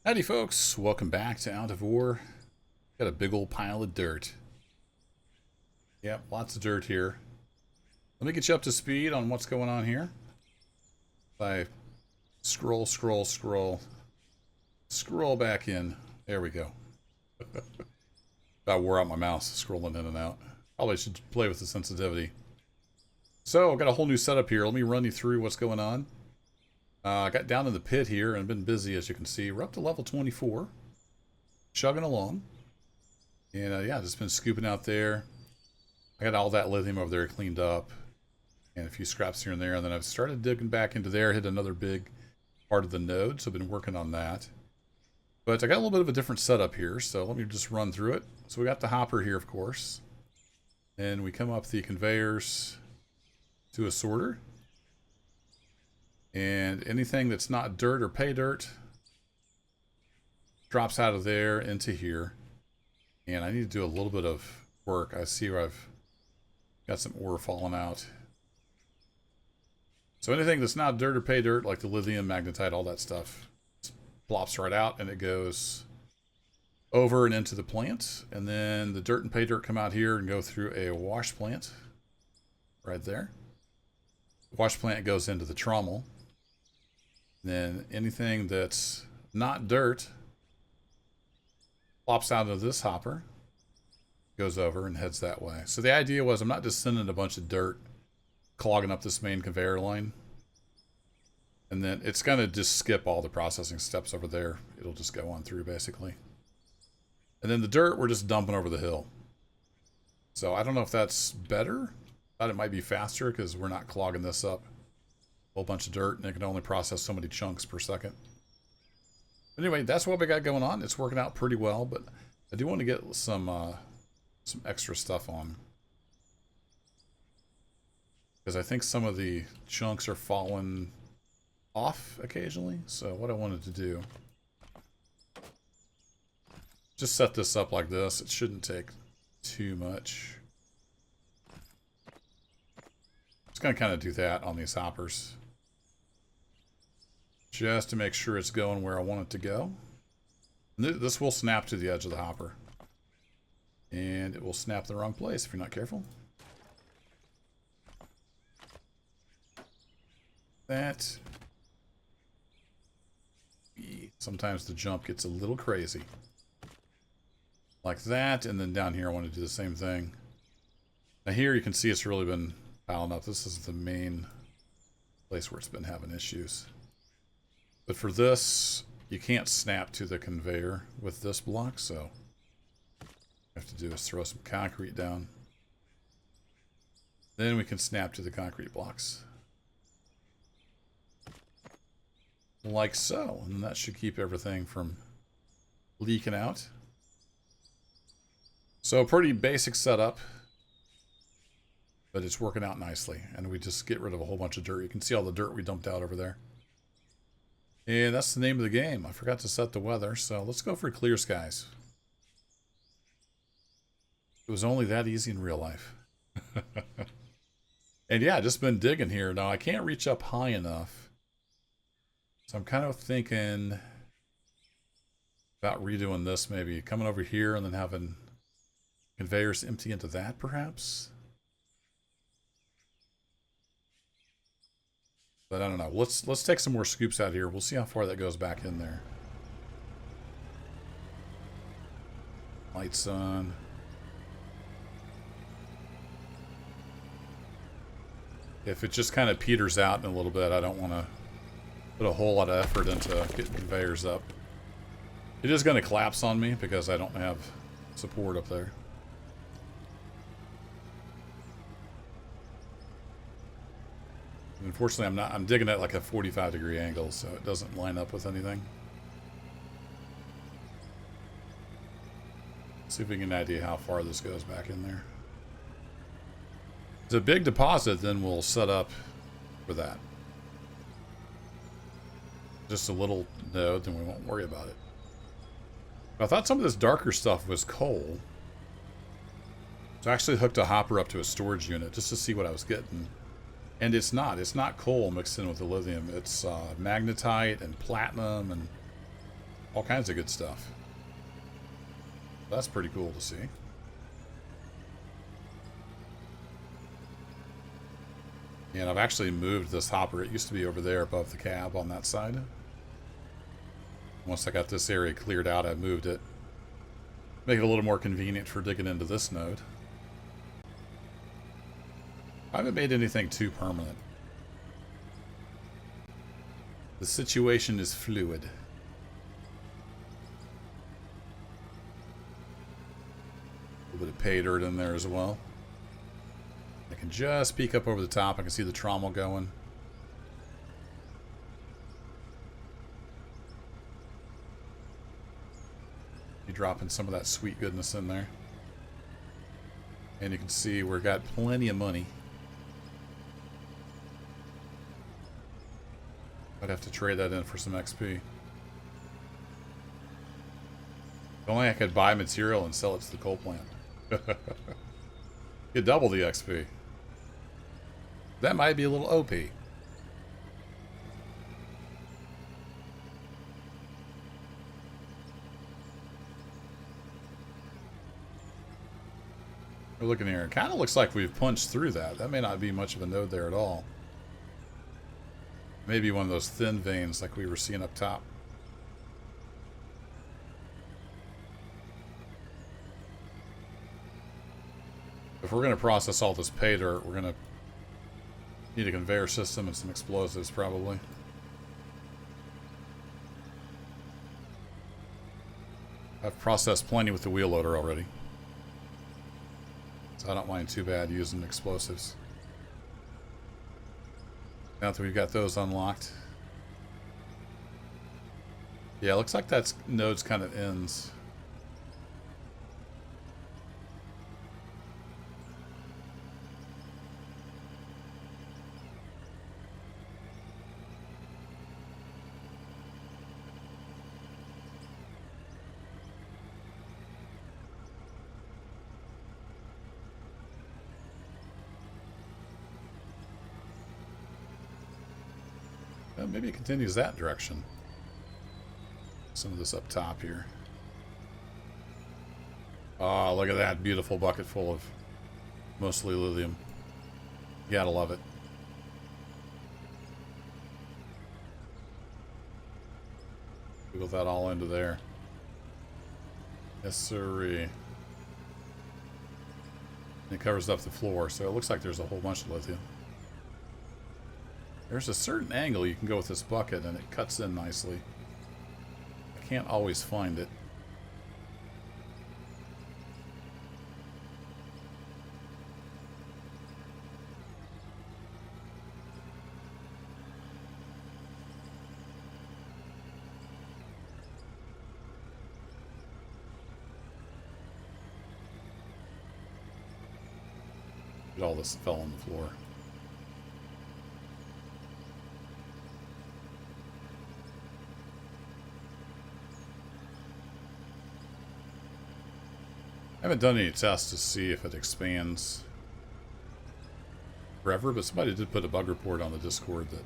Howdy folks, welcome back to Out of Ore. Got a big old pile of dirt. Yep, lots of dirt here. Let me get you up to speed on what's going on here. If I scroll back in. There we go. I wore out my mouse scrolling in and out. Probably should play with the sensitivity. So, I've got a whole new setup here. Let me run you through what's going on. I got down in the pit here and been busy, as you can see. We're up to level 24. Chugging along. And yeah, just been scooping out there. I got all that lithium over there cleaned up. And a few scraps here and there. And then I've started digging back into there. Hit another big part of the node. So I've been working on that. But I got a little bit of a different setup here. So let me just run through it. So we got the hopper here, of course. And we come up the conveyors to a sorter. And anything that's not dirt or pay dirt drops out of there into here. And I need to do a little bit of work. I see where I've got some ore falling out. So anything that's not dirt or pay dirt, like the lithium, magnetite, all that stuff, plops right out and it goes over and into the plant. And then the dirt and pay dirt come out here and go through a wash plant right there. The wash plant goes into the trommel. Then anything that's not dirt plops out of this hopper, goes over and heads that way. So the idea was I'm not just sending a bunch of dirt clogging up this main conveyor line. And then it's going to just skip all the processing steps over there. It'll just go on through basically. And then the dirt we're just dumping over the hill. So I don't know if that's better. I thought it might be faster because we're not clogging this up. Whole bunch of dirt, and it can only process so many chunks per second. But anyway, that's what we got going on. It's working out pretty well, but I do want to get some extra stuff on. Because I think some of the chunks are falling off occasionally. So what I wanted to do, just set this up like this. It shouldn't take too much. Just going to kind of do that on these hoppers. Just to make sure it's going where I want it to go. And this will snap to the edge of the hopper. And it will snap the wrong place if you're not careful. That. Sometimes the jump gets a little crazy. Like that, and then down here I want to do the same thing. Now here you can see it's really been piling up. This is the main place where it's been having issues. But for this, you can't snap to the conveyor with this block, so what I have to do is throw some concrete down. Then we can snap to the concrete blocks. Like so. And that should keep everything from leaking out. So pretty basic setup. But it's working out nicely. And we just get rid of a whole bunch of dirt. You can see all the dirt we dumped out over there. And that's the name of the game. I forgot to set the weather, so let's go for clear skies. It was only that easy in real life. And yeah, just been digging here. Now, I can't reach up high enough. So I'm kind of thinking about redoing this maybe. Coming over here and then having conveyors empty into that, perhaps? But I don't know. Let's take some more scoops out here. We'll see how far that goes back in there. Lights on. If it just kind of peters out in a little bit, I don't want to put a whole lot of effort into getting conveyors up. It is going to collapse on me because I don't have support up there. Unfortunately, I'm digging at like a 45-degree angle, so it doesn't line up with anything. See if we can get an idea how far this goes back in there. If it's a big deposit, then we'll set up for that. Just a little node, then we won't worry about it. But I thought some of this darker stuff was coal. So I actually hooked a hopper up to a storage unit just to see what I was getting. And it's not. It's not coal mixed in with the lithium. It's magnetite and platinum and All kinds of good stuff. That's pretty cool to see. And I've actually moved this hopper. It used to be over there above the cab on that side. Once I got this area cleared out, I moved it. Make it a little more convenient for digging into this node. I haven't made anything too permanent. The situation is fluid. A little bit of pay dirt in there as well. I can just peek up over the top. I can see the trommel going. Be dropping some of that sweet goodness in there. And you can see we've got plenty of money. I'd have to trade that in for some XP. If only I could buy material and sell it to the coal plant. Get double the XP. That might be a little OP. We're looking here. It kind of looks like we've punched through that. That may not be much of a node there at all. Maybe one of those thin veins like we were seeing up top. If we're going to process all this pay dirt, we're going to need a conveyor system and some explosives probably. I've processed plenty with the wheel loader already. So I don't mind too bad using explosives. Now that we've got those unlocked. Yeah, it looks like that node's kind of ends. Maybe it continues that direction. Some of this up top here. Oh, look at that beautiful bucket full of mostly lithium. You gotta love it. Wiggle that all into there. Yes, sirree. And it covers up the floor, so it looks like there's a whole bunch of lithium. There's a certain angle you can go with this bucket and it cuts in nicely. I can't always find it. All this fell on the floor. I haven't done any tests to see if it expands forever, but somebody did put a bug report on the Discord that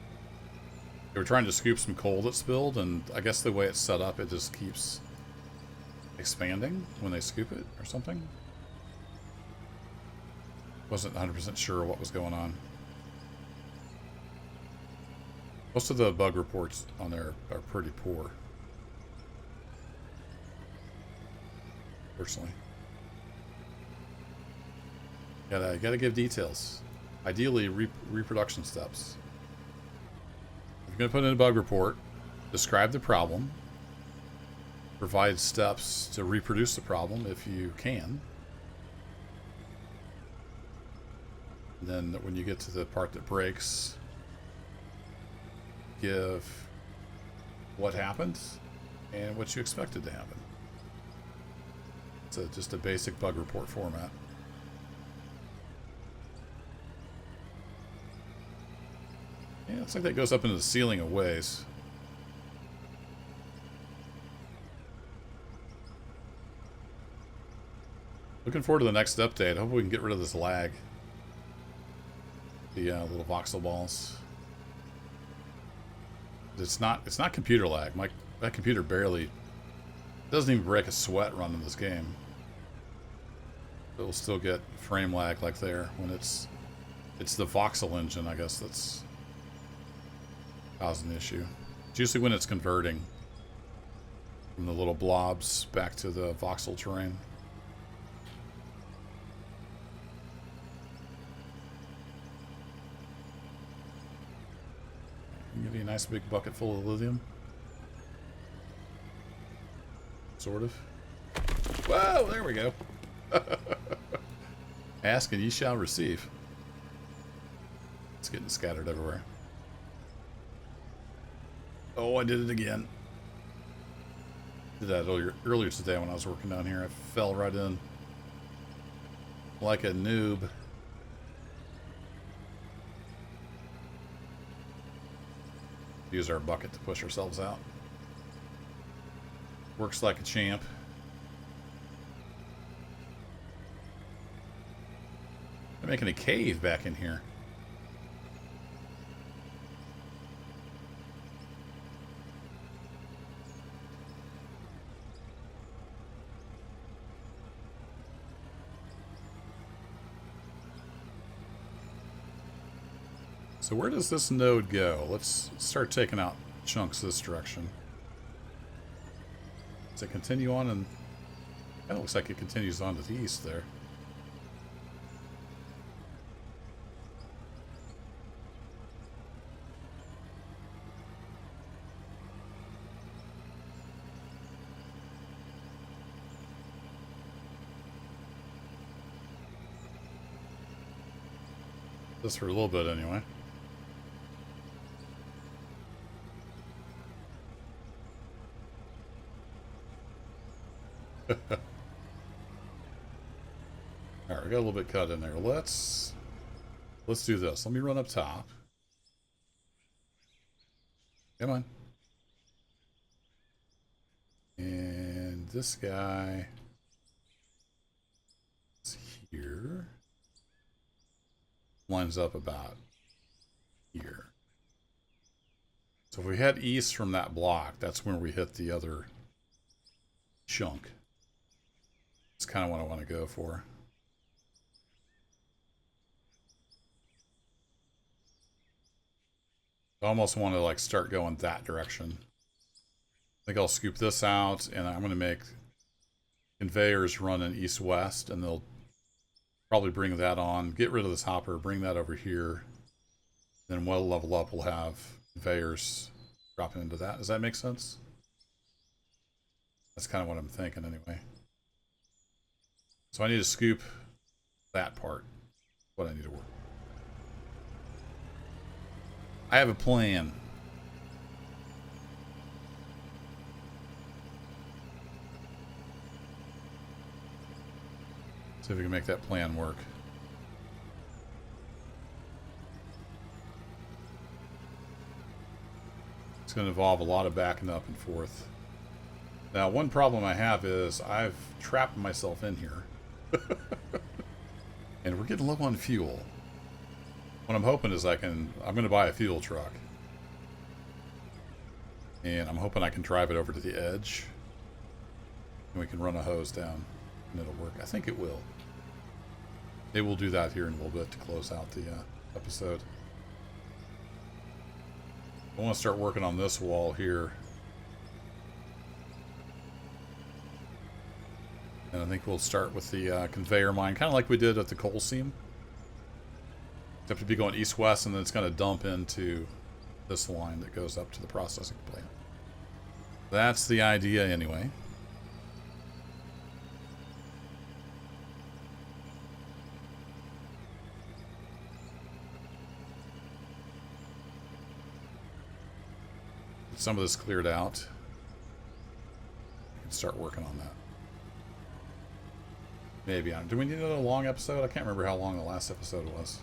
they were trying to scoop some coal that spilled, and I guess the way it's set up, it just keeps expanding when they scoop it or something. Wasn't 100% sure what was going on. Most of the bug reports on there are pretty poor, personally. Gotta give details. Ideally, reproduction steps. If you're gonna put in a bug report, describe the problem, provide steps to reproduce the problem if you can. And then when you get to the part that breaks, give what happened and what you expected to happen. It's just a basic bug report format. Yeah, looks like that goes up into the ceiling a ways. Looking forward to the next update. I hope we can get rid of this lag. The little voxel balls. It's not computer lag. That computer barely Doesn't even break a sweat running this game. It'll still get frame lag like there when it's the Voxel engine, I guess, that's causing the issue. It's usually when it's converting from the little blobs back to the Voxel terrain. Can give you a nice big bucket full of lithium. Sort of. Whoa, there we go. Ask and ye shall receive. It's getting scattered everywhere. Oh, I did it again. Did that earlier today when I was working down here. I fell right in like a noob. Use our bucket to push ourselves out. Works like a champ. I'm making a cave back in here. So where does this node go? Let's start taking out chunks this direction. Does it continue on? And kind of looks like it continues on to the east there. This for a little bit anyway. Alright, we got a little bit cut in there. Let's do this. Let me run up top. Come on. And this guy is here. Lines up about here. So if we head east from that block, that's when we hit the other chunk. It's kind of what I want to go for. I almost want to like start going that direction. I think I'll scoop this out and I'm going to make conveyors running east-west and they'll probably bring that on, get rid of this hopper, bring that over here. Then when we'll level up, we'll have conveyors dropping into that. Does that make sense? That's kind of what I'm thinking anyway. So I need to scoop that part. What I need to work. I have a plan. See if we can make that plan work. It's going to involve a lot of backing up and forth. Now, one problem I have is I've trapped myself in here. And we're getting low on fuel. What I'm hoping is I'm going to buy a fuel truck. And I'm hoping I can drive it over to the edge. And we can run a hose down and it'll work. I think it will. Maybe we'll do that here in a little bit to close out the episode. I want to start working on this wall here. And I think we'll start with the conveyor mine, kind of like we did at the coal seam. Have to be going east-west, and then it's going to dump into this line that goes up to the processing plant. That's the idea anyway. Get some of this cleared out. We can start working on that. Maybe. Do we need another long episode? I can't remember how long the last episode was.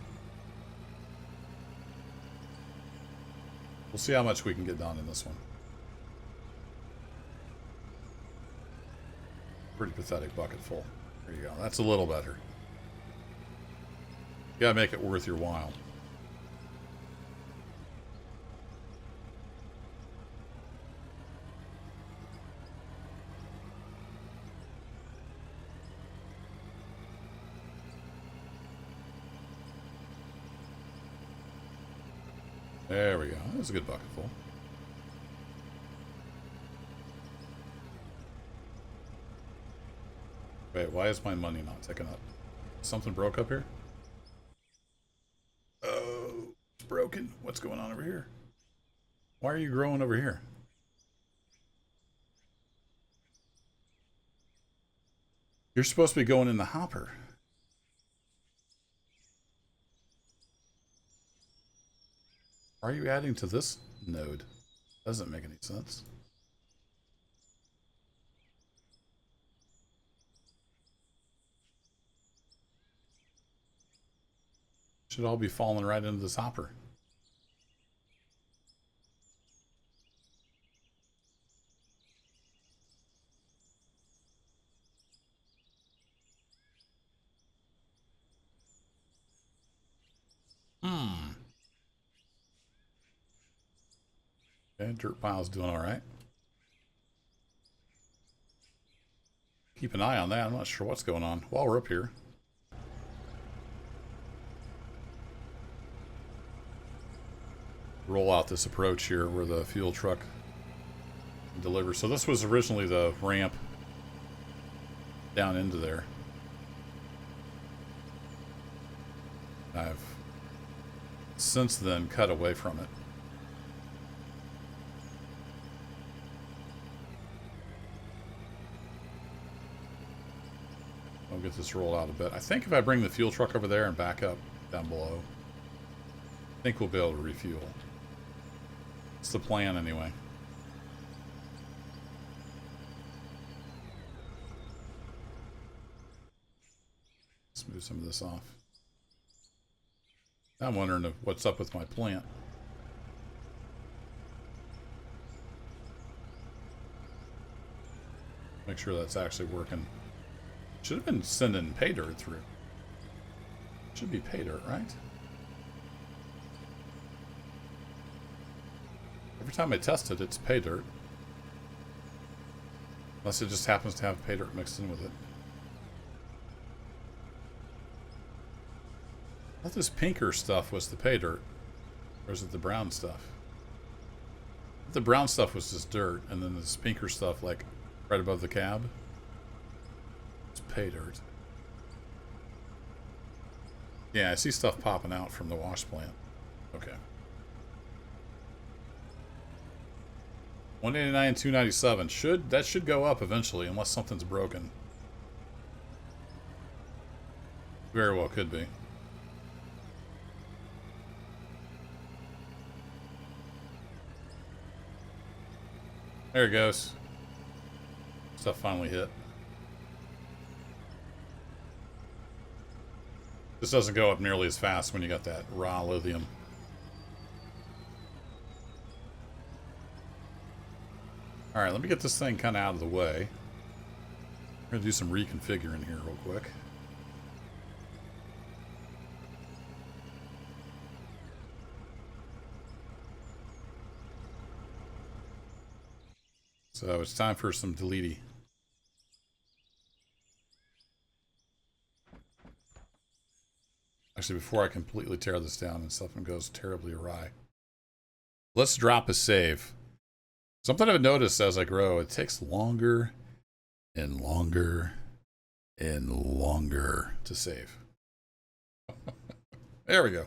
We'll see how much we can get done in this one. Pretty pathetic bucket full. There you go. That's a little better. You gotta make it worth your while. There we go. That's a good bucket full. Wait, why is my money not ticking up? Something broke up here? Oh, it's broken. What's going on over here? Why are you growing over here? You're supposed to be going in the hopper. Why are you adding to this node? Doesn't make any sense. Should all be falling right into this hopper. Okay, dirt pile's doing all right. Keep an eye on that. I'm not sure what's going on. While we're up here. Roll out this approach here where the fuel truck delivers. So this was originally the ramp down into there. I've since then cut away from it. I'll get this rolled out a bit. I think if I bring the fuel truck over there and back up down below, I think we'll be able to refuel. It's the plan anyway. Let's move some of this off. I'm wondering what's up with my plant. Make sure that's actually working. Should have been sending pay dirt through. Should be pay dirt, right? Every time I test it, it's pay dirt. Unless it just happens to have pay dirt mixed in with it. I thought this pinker stuff was the pay dirt. Or is it the brown stuff? The brown stuff was just dirt, and then this pinker stuff, like, right above the cab. It's pay dirt. Yeah, I see stuff popping out from the wash plant. Okay. 189 and 297. That should go up eventually, unless something's broken. Very well could be. There it goes. Stuff finally hit. This doesn't go up nearly as fast when you got that raw lithium. Alright, let me get this thing kind of out of the way. I'm going to do some reconfiguring here real quick. So it's time for some deleting. Actually, before I completely tear this down and something goes terribly awry, let's drop a save. Something I've noticed as I grow, it takes longer and longer and longer to save. There we go.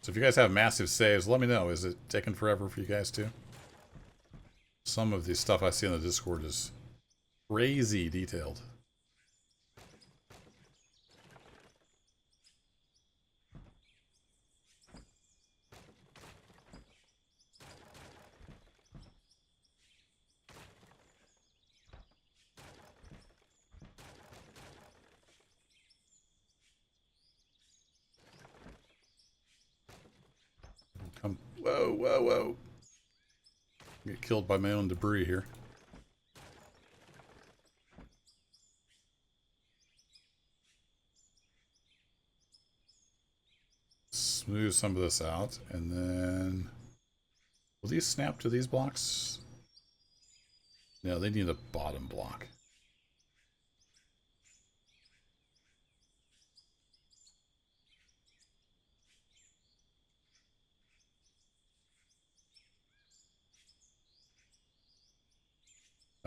So if you guys have massive saves, let me know. Is it taking forever for you guys too? Some of the stuff I see on the Discord is crazy detailed. Whoa, whoa, whoa. Get killed by my own debris here. Smooth some of this out, and then will these snap to these blocks? No, they need a bottom block.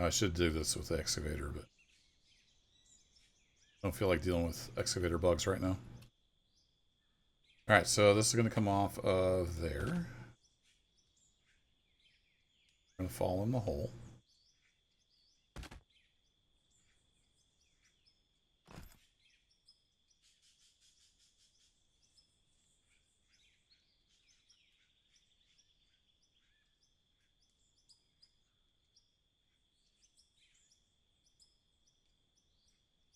I should do this with the excavator, but I don't feel like dealing with excavator bugs right now. Alright, so this is going to come off of there. Going to fall in the hole.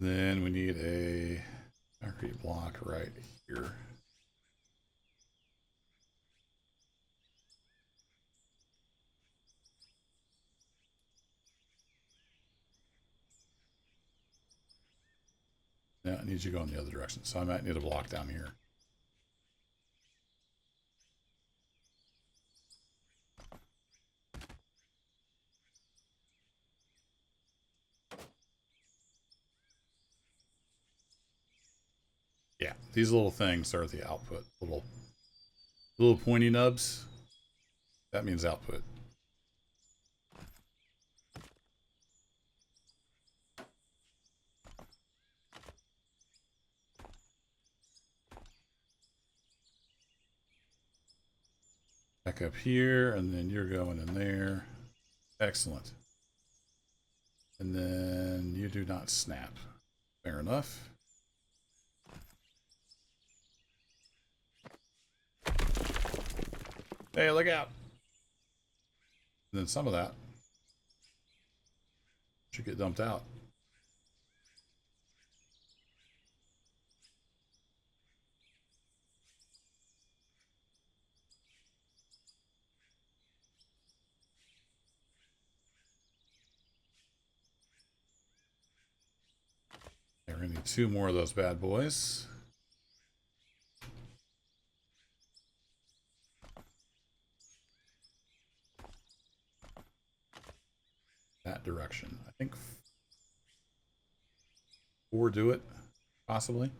Then we need a concrete block right here. Yeah, it needs you to go in the other direction, so I might need a block down here. Yeah, these little things are the output. Little pointy nubs. That means output. Back up here, and then you're going in there. Excellent. And then you do not snap. Fair enough. Hey, look out. And then some of that should get dumped out. We're going to need 2 more of those bad boys. That direction. I think 4 do it, possibly.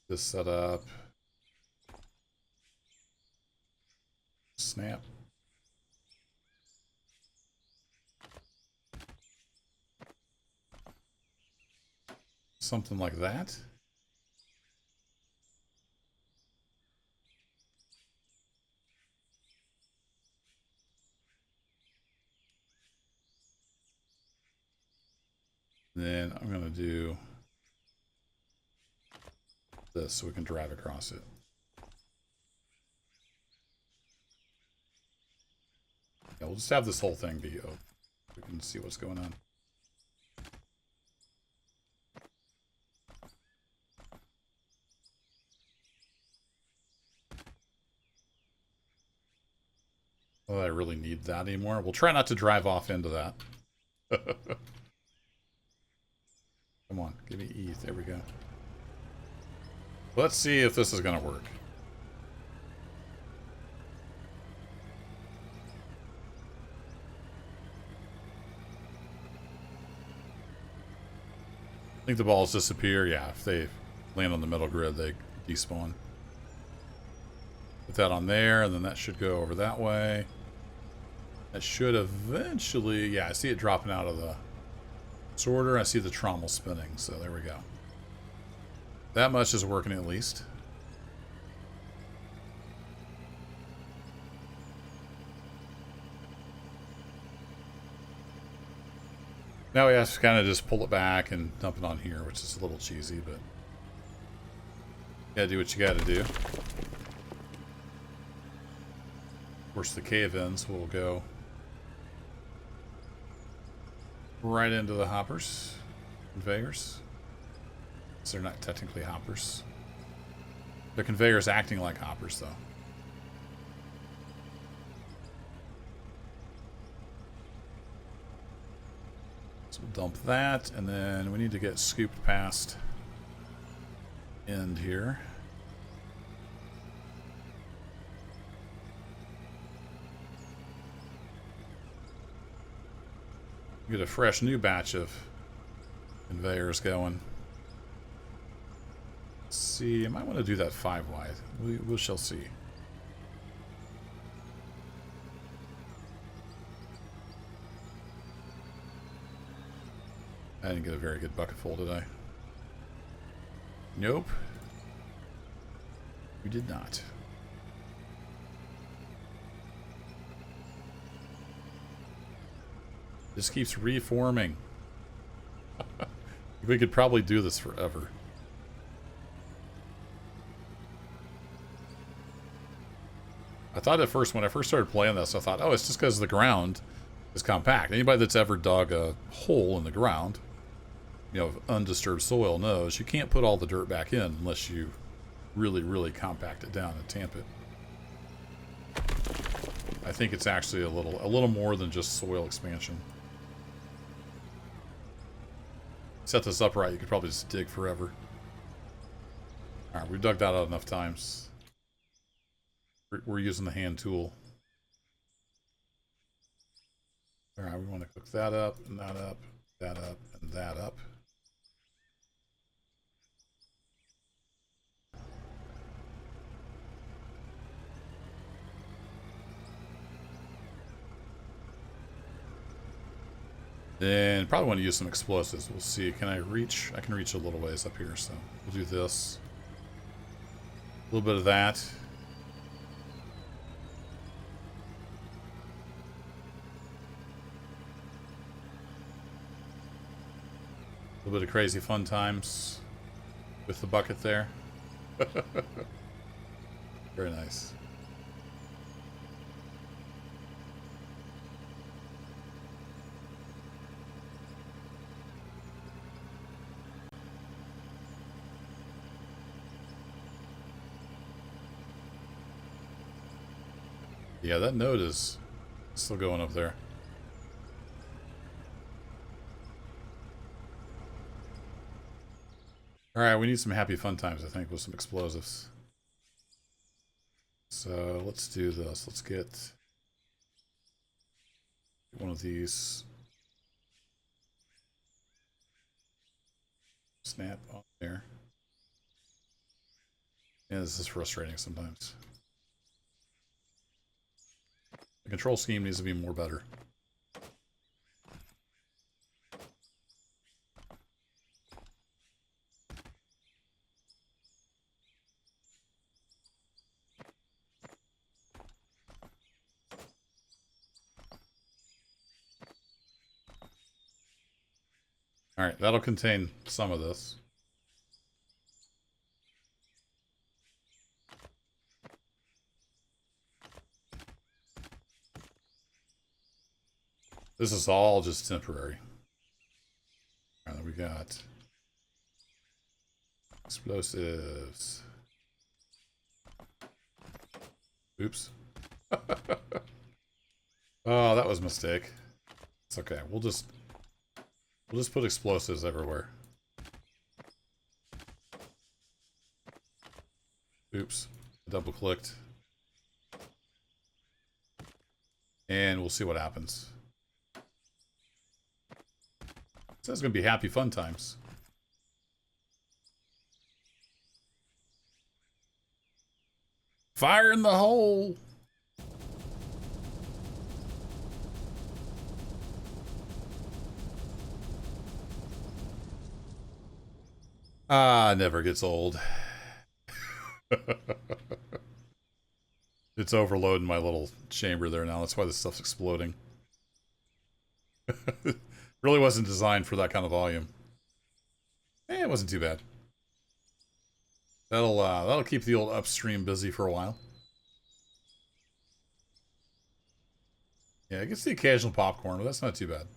This setup. Snap. Something like that. Then I'm going to do this so we can drive across it. Yeah, we'll just have this whole thing be open. We can see what's going on. Oh, I really need that anymore. We'll try not to drive off into that. Come on, give me E. There we go. Let's see if this is going to work. I think the balls disappear. Yeah, if they land on the metal grid, they despawn. Put that on there, and then that should go over that way. That should eventually... Yeah, I see it dropping out of the sorter. I see the trommel spinning, so there we go. That much is working at least. Now we have to kind of just pull it back and dump it on here, which is a little cheesy, but you gotta do what you gotta do. Of course, the cave-ins will go right into the hoppers, conveyors. So they're not technically hoppers. The conveyors acting like hoppers, though. So we'll dump that, and then we need to get scooped past end here. Get a fresh new batch of Conveyors going. Let's see, I might want to do that 5 wide. We shall see. I didn't get a very good bucket full today. Nope. We did not. This keeps reforming. We could probably do this forever. I thought at first, when I first started playing this, I thought, oh, it's just because the ground is compact. Anybody that's ever dug a hole in the ground, you know, undisturbed soil, knows you can't put all the dirt back in unless you really, really compact it down and tamp it. I think it's actually a little more than just soil expansion. Set this up right, you could probably just dig forever. Alright, we've dug that out enough times. We're using the hand tool. Alright, we want to cook that up, and that up, that up, and that up. Then probably want to use some explosives. We'll see. Can I reach? I can reach a little ways up here, so we'll do this. A little bit of that. A little bit of crazy fun times with the bucket there. Very nice. Yeah, that node is still going up there. Alright, we need some happy fun times, I think, with some explosives. So, let's do this. Let's get one of these. Snap on there. Yeah, this is frustrating sometimes. The control scheme needs to be more better. Alright, that'll contain some of this. This is all just temporary. Alright, we got explosives. Oops. Oh, that was a mistake. It's okay. We'll just put explosives everywhere. Oops. Double clicked. And we'll see what happens. So it's going to be happy fun times. Fire in the hole! Ah, never gets old. It's overloading my little chamber there now. That's why this stuff's exploding. Really wasn't designed for that kind of volume. It wasn't too bad. That'll keep the old upstream busy for a while. Yeah, it gets the occasional popcorn, but that's not too bad.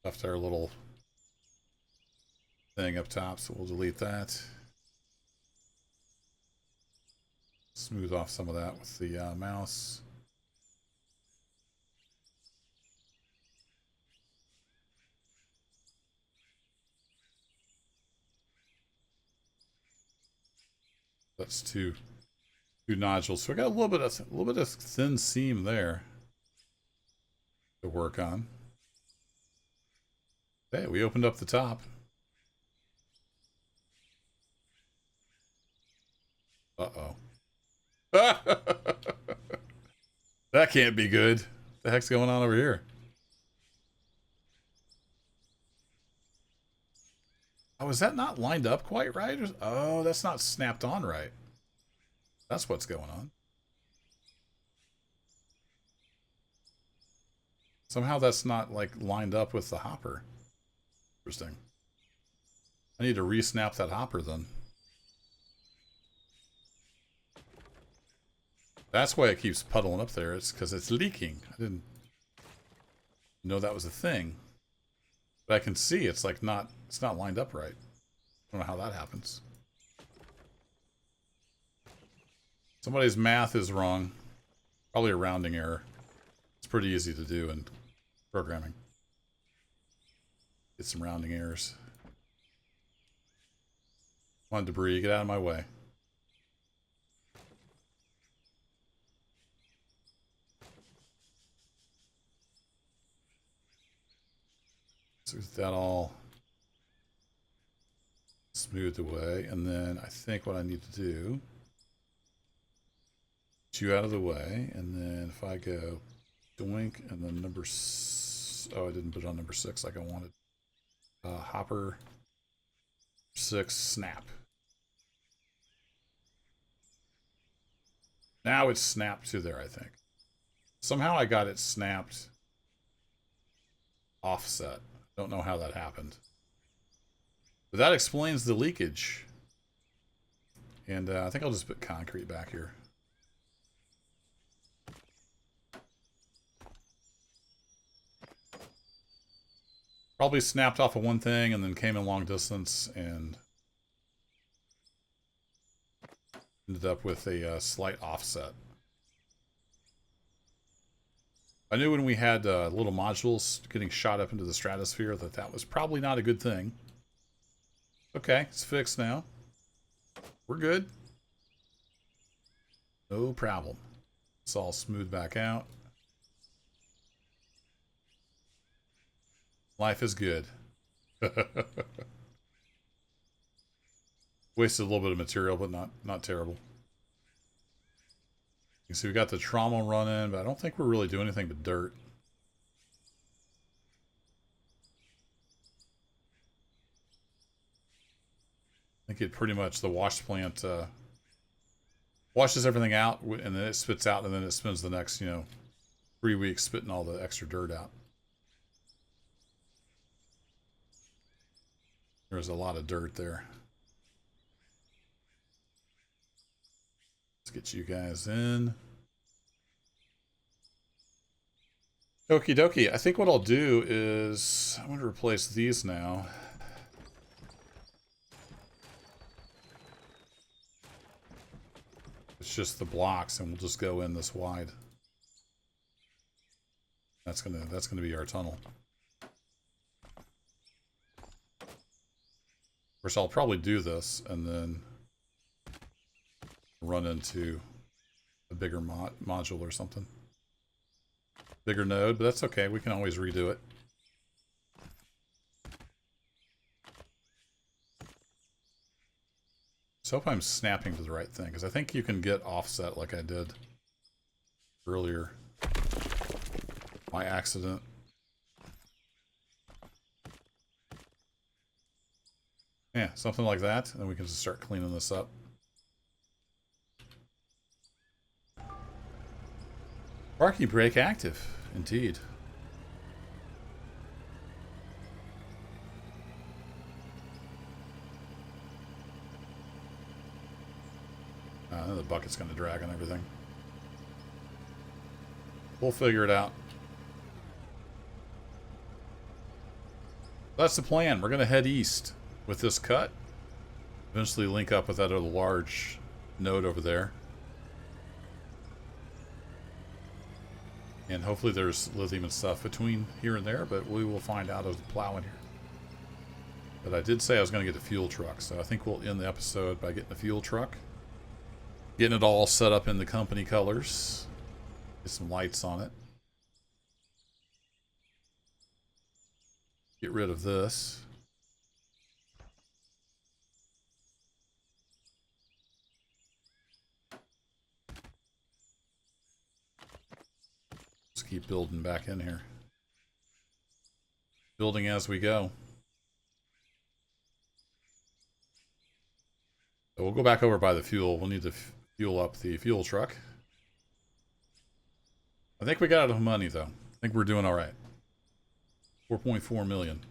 Left our little thing up top, so we'll delete that. Smooth off some of that with the mouse. That's two. 2 nodules. So we got a little bit of thin seam there to work on. Okay, we opened up the top. Uh-oh. That can't be good. What the heck's going on over here? Oh, is that not lined up quite right? Oh, that's not snapped on right. That's what's going on. Somehow that's not, like, lined up with the hopper. Interesting. I need to re-snap that hopper, then. That's why it keeps puddling up there. It's because it's leaking. I didn't know that was a thing. But I can see it's like it's not lined up right. I don't know how that happens. Somebody's math is wrong. Probably a rounding error. It's pretty easy to do in programming. Get some rounding errors. Come on, debris, get out of my way. So that all smoothed away, and then I think what I need to do, get you out of the way, and then if I go doink, and then oh, I didn't put it on number 6 like I wanted. Hopper 6 snap. Now it's snapped to there, I think. Somehow I got it snapped offset. Don't know how that happened. But that explains the leakage. And I think I'll just put concrete back here. Probably snapped off of one thing and then came in long distance and ended up with a slight offset. I knew when we had little modules getting shot up into the stratosphere that was probably not a good thing. Okay, it's fixed now. We're good. No problem. It's all smoothed back out. Life is good. Wasted a little bit of material, but not terrible. You can see we got the trauma running, but I don't think we're really doing anything but dirt. I think it pretty much, the wash plant washes everything out, and then it spits out, and then it spends the next, 3 weeks spitting all the extra dirt out. There's a lot of dirt there. Let's get you guys in. Okie dokie. I think what I'll do is I'm going to replace these now. It's just the blocks, and we'll just go in this wide. That's gonna be our tunnel. Of course, I'll probably do this and then run into a bigger module or something. Bigger node, but that's okay. We can always redo it. Just hope I'm snapping to the right thing, because I think you can get offset like I did earlier. My accident. Yeah, something like that, and then we can just start cleaning this up. Sparky brake active, indeed. The bucket's going to drag on everything. We'll figure it out. That's the plan. We're going to head east with this cut. Eventually link up with that other large node over there. And hopefully there's lithium and stuff between here and there, but we will find out as we plow in here. But I did say I was going to get a fuel truck, so I think we'll end the episode by getting a fuel truck. Getting it all set up in the company colors. Get some lights on it. Get rid of this. Let's keep building back in here. Building as we go. So we'll go back over by the fuel. We'll need to fuel up the fuel truck. I think we got enough money, though. I think we're doing all right. 4.4 million.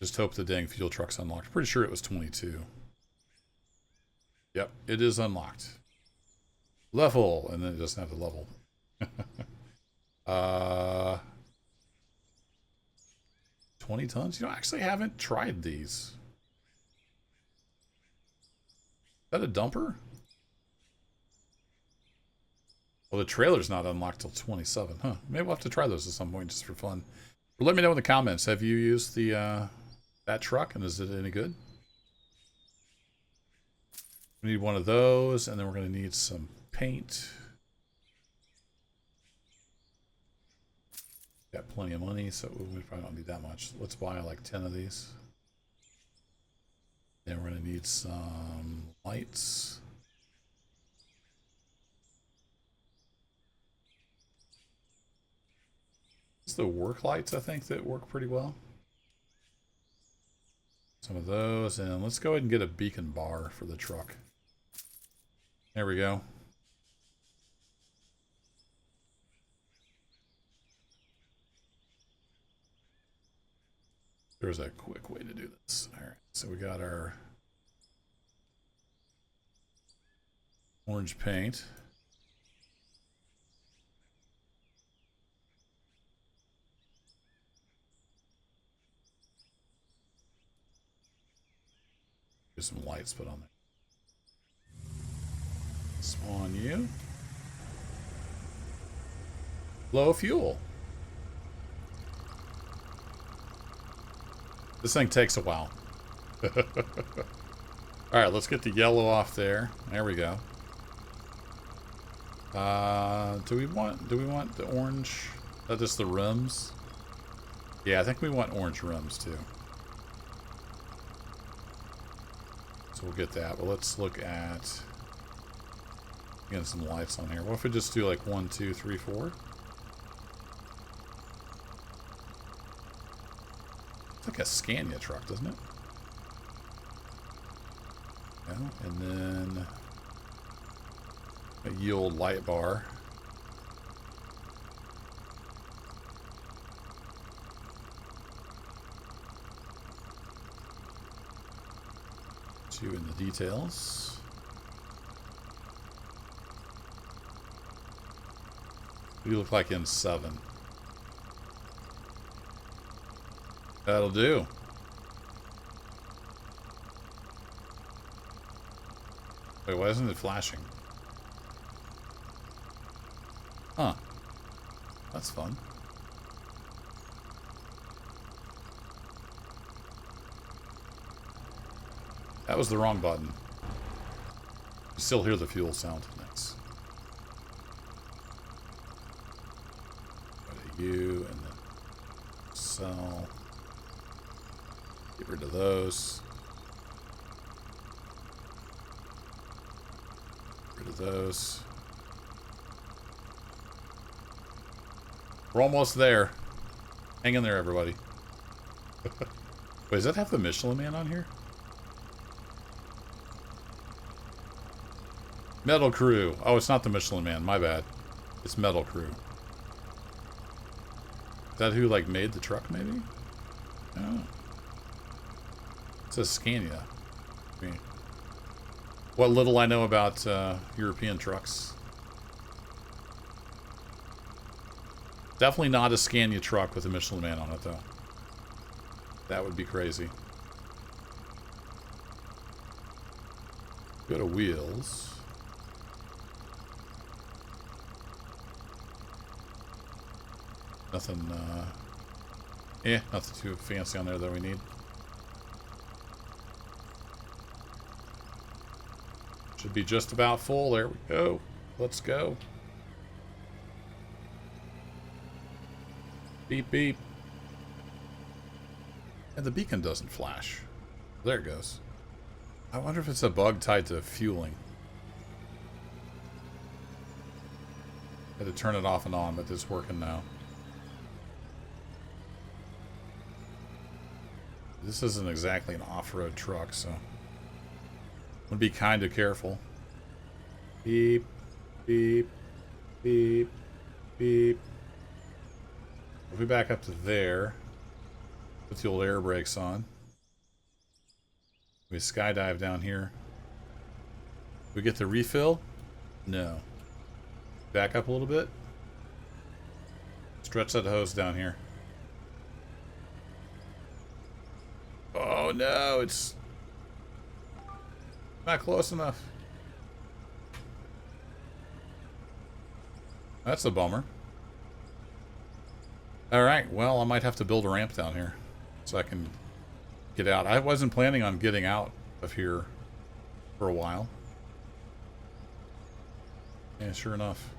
Just hope the dang fuel truck's unlocked. Pretty sure it was 22. Yep, it is unlocked. Level, and then it doesn't have the level. 20 tons? You know, I actually haven't tried these. Is that a dumper? Well, the trailer's not unlocked till 27. Huh. Maybe we'll have to try those at some point just for fun. But let me know in the comments. Have you used the that truck, and is it any good? We need one of those, and then we're going to need some paint. Got plenty of money, so we probably don't need that much. Let's buy like 10 of these. Then we're going to need some lights. It's the work lights, I think, that work pretty well. Some of those, and let's go ahead and get a beacon bar for the truck. There we go. There's a quick way to do this. All right, so we got our orange paint. Get some lights put on there. Spawn you. Low fuel. This thing takes a while. Alright, let's get the yellow off there. There we go. Do we want the orange? Is that just the rims? Yeah, I think we want orange rims too. So we'll get that. But let's look at getting some lights on here. What if we just do like 1, 2, 3, 4? It's like a Scania truck, doesn't it? Yeah, and then a yield light bar. Two in the details. We look like in 7. That'll do. Wait, why isn't it flashing? Huh. That's fun. That was the wrong button. You still hear the fuel sound. Nice. Go to you and then sell. Get rid of those. Get rid of those. We're almost there. Hang in there, everybody. Wait, does that have the Michelin Man on here? Metal Crew. Oh, it's not the Michelin Man. My bad. It's Metal Crew. Is that who, like, made the truck, maybe? Oh. It says Scania. I mean, what little I know about European trucks. Definitely not a Scania truck with a Michelin Man on it, though. That would be crazy. Go to wheels. Nothing, nothing too fancy on there that we need. Should be just about full. There we go. Let's go. Beep, beep. And the beacon doesn't flash. There it goes. I wonder if it's a bug tied to fueling. I had to turn it off and on, but it's working now. This isn't exactly an off-road truck, so I'm gonna be kind of careful. Beep, beep, beep, beep. If we back up to there, put the old air brakes on. We skydive down here. We get the refill? No. Back up a little bit. Stretch that hose down here. Oh no, it's not close enough. That's a bummer. Alright, well, I might have to build a ramp down here so I can get out. I wasn't planning on getting out of here for a while. Yeah, sure enough.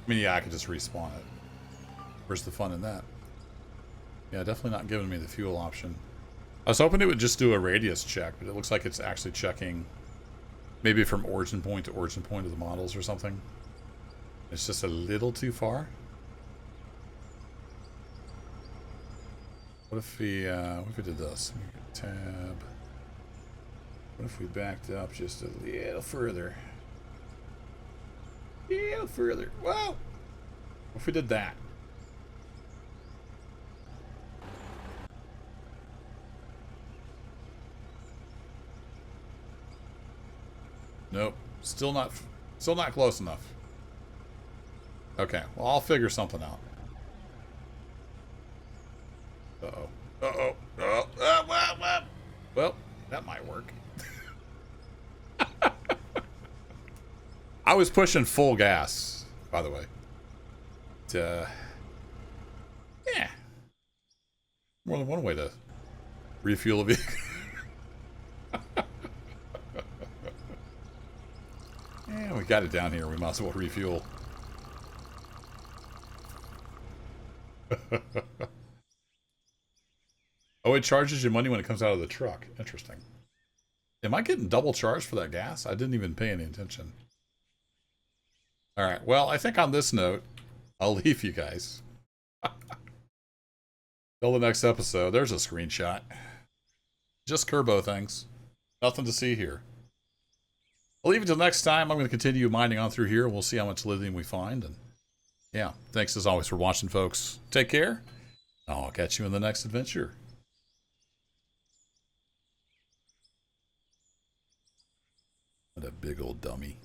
I mean, yeah, I could just respawn it. Where's the fun in that? Yeah, definitely not giving me the fuel option. I was hoping it would just do a radius check, but it looks like it's actually checking maybe from origin point to origin point of the models or something. It's just a little too far. What if we did this? Tab. What if we backed up just a little further? A little further. Whoa! What if we did that? Nope. Still not close enough. Okay. Well, I'll figure something out. Uh-oh. Uh-oh. Uh-oh. Well, that might work. I was pushing full gas, by the way. Yeah. More than one way to refuel a vehicle. Yeah, we got it down here. We might as well refuel. Oh, it charges you money when it comes out of the truck. Interesting. Am I getting double charged for that gas? I didn't even pay any attention. Alright, well, I think on this note, I'll leave you guys. Till the next episode. There's a screenshot. Just Kerbo things. Nothing to see here. I'll leave it till next time. I'm going to continue mining on through here. We'll see how much lithium we find. And yeah, thanks as always for watching, folks. Take care. I'll catch you in the next adventure. What a big old dummy.